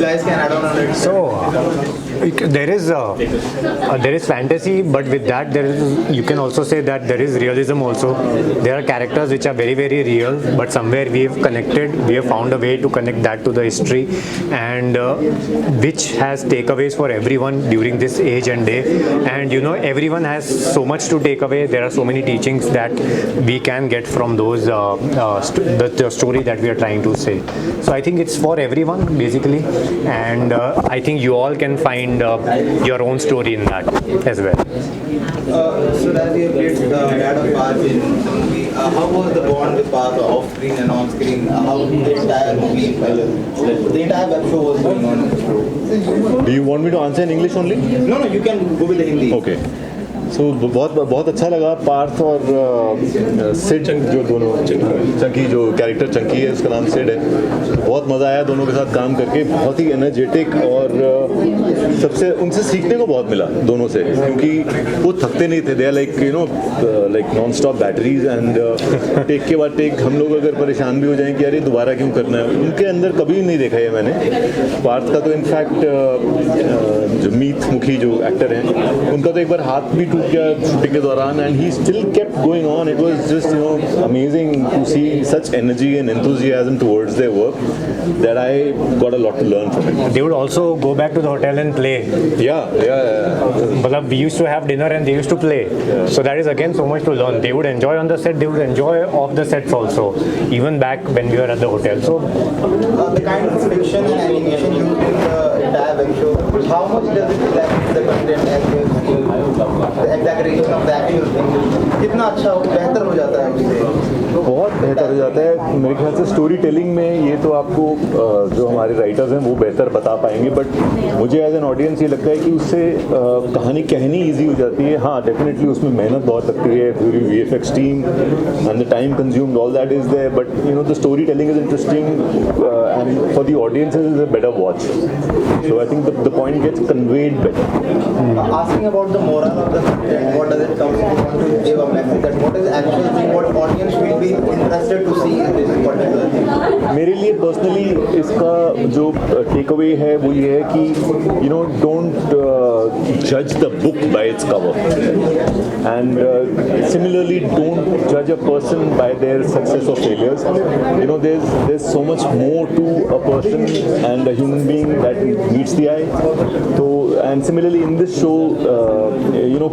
guys can add on it. So there is fantasy, but with that you can also say that there is realism also. There are characters which are very very real, but somewhere we have found a way to connect that to the history, and which has takeaways for everyone during this age and day. And everyone has so much to take away. There are so many teachings that we can get from those the story that we are trying to say. So I think it's for everyone basically, and I think you all can find your own story in that as well. So as you played dad of Parth in the movie, how was the bond with Parth off screen and on screen? How the entire movie, the entire web show was going on? Do you want me to answer in English only? No, you can go with the Hindi. Okay. सो बहुत अच्छा लगा पार्थ और सिड जो दोनों चंकी जो character Chunky है उसका नाम सिड है. बहुत मज़ा आया दोनों के साथ काम करके. बहुत ही एनर्जेटिक और सबसे उनसे सीखने को बहुत मिला दोनों से, क्योंकि वो थकते नहीं थे. They are like non stop batteries and take के बाद टेक हम लोग अगर परेशान भी हो जाएं कि यार ये दोबारा क्यों करना है, उनके अंदर कभी नहीं देखा है मैंने. पार्थ का तो इनफैक्ट जो मीत मुखी जो एक्टर हैं उनका तो एक बार हाथ भी shooting के दौरान, and he still kept going on. It was just amazing to see such energy and enthusiasm towards their work that I got a lot to learn from it. They would also go back to the hotel and play. Yeah. We used to have dinner and they used to play. Yeah. So that is again so much to learn. They would enjoy on the set. They would enjoy off the sets also, even back when we were at the hotel. So the kind of fiction and animation used in the entire web show, how much does it reflect the content as you have seen? The exaggeration of the actual thing, कितना अच्छा बेहतर हो जाता है उससे? बहुत बेहतर हो जाता है मेरे ख्याल से. स्टोरी टेलिंग में ये तो आपको जो हमारे राइटर्स हैं वो बेहतर बता पाएंगे, बट मुझे एज एन ऑडियंस ये लगता है कि उससे कहानी कहनी ईजी हो जाती है. हाँ, डेफिनेटली उसमें मेहनत बहुत लगती है, पूरी VFX team and the time consumed, all that is there, but the story telling is interesting and for the audience is a better watch. So I think the point gets conveyed better. Asking about the moral of the content, what does it come if you want to give a message that what is actual thing, what audience will be interested to see in this particular thing? मेरे लिए personally इसका जो take away है वो ये है कि don't जज the book by its cover, and similarly don't जज a person by their success और failures. there's so much more to a person and a human being that meets the eye. So and similarly in this show,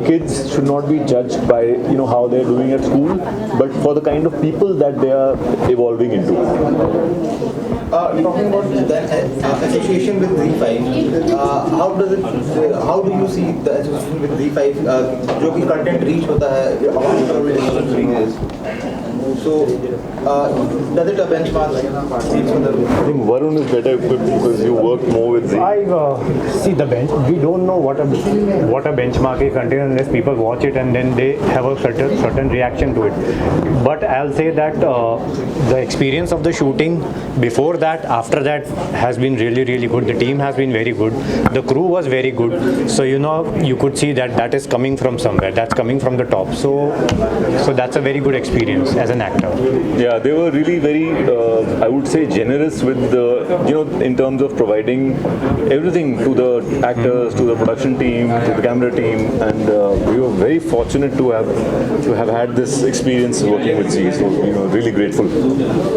kids should not be judged by how they're doing at school, but for the kind of people that they are evolving into. Talking about the association with Z5, how do you see the association with Z5? जो कि content reach होता है so does it a benchmark? I think Varun is better equipped because you work more with Z. See the bench. We don't know what a benchmark is until unless people watch it and then they have a certain reaction to it. But I'll say that the experience of the shooting before that, after that, has been really really good. The team has been very good. The crew was very good. So you could see that is coming from somewhere. That's coming from the top. So that's a very good experience as an actor. Yeah, they were really very, I would say, generous with the, in terms of providing everything to the actors, to the production team, to the camera team, and we were very fortunate to have had this experience working with Z. So, really grateful.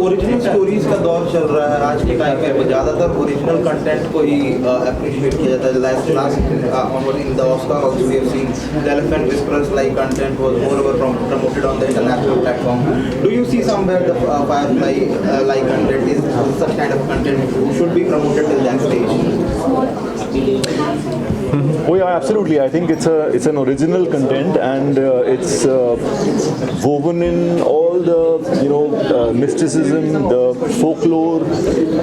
Original stories का दौर चल रहा है आज के time में. ज़्यादातर original content को ही अप्रिशिएट किया जाता है. Last in the Oscar also we have seen the Elephant Whisperers like content was moreover promoted on the international platform. Do you see somewhere the Firefly like content is such kind of content should be promoted till that stage? Oh yeah, absolutely. I think it's an original content, and it's woven in all the mysticism, the folklore.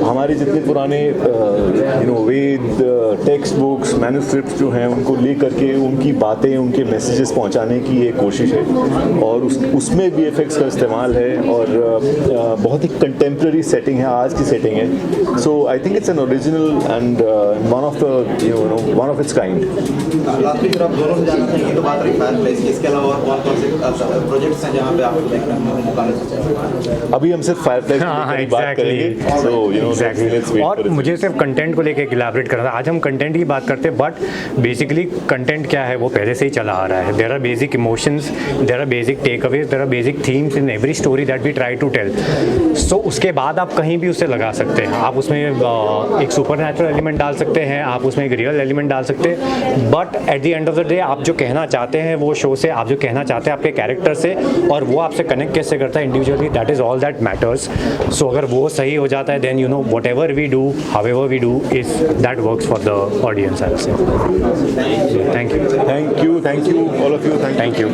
हमारे जितने पुराने वेद, text books, manuscripts जो हैं उनको ले करके उनकी बातें, उनके मैसेजेस पहुंचाने की एक कोशिश है, और उसमें VFX का इस्तेमाल है, और बहुत ही कंटेम्प्रेरी सेटिंग है, आज की सेटिंग है. So I think it's an original and one of its kind. Last में आप दोनों से जानना चाहिए तो बात रही फायरप्लेस की, इसके अलावा और कौन कौन से प्रोजेक्ट्स हैं जहाँ पे आपको देखने को मौका मिल सकता है? अभी हम सिर्फ फायरप्लेस हाँ, की बात करेंगे, so you know, let's wait और for it. मुझे सिर्फ कंटेंट को लेके इलाबरेट करना था। आज हम कंटेंट की बात करते हैं, बट बेसिकली कंटेंट क्या है वो पहले से ही चला आ रहा है। There are basic emotions, there are basic takeaways, there are basic themes in every story that we try to tell. So उसके बाद आप कहीं भी उसे लगा सकते हैं। आप उसमें एक सुपर नेचुरल एलिमेंट डाल सकते हैं, आप उसमें एक रियल एलिमेंट डाल सकते हैं, but at the end of the day आप जो कहना चाहते हैं वो शो से, आप जो कहना चाहते हैं आपके कैरेक्टर से, और वो आपसे कनेक्ट कैसे करता है individually, that is all that matters. So अगर वो सही हो जाता है, then you know whatever we do, however we do, is that works for the audience. I will say thank you, thank you all of you, thank you.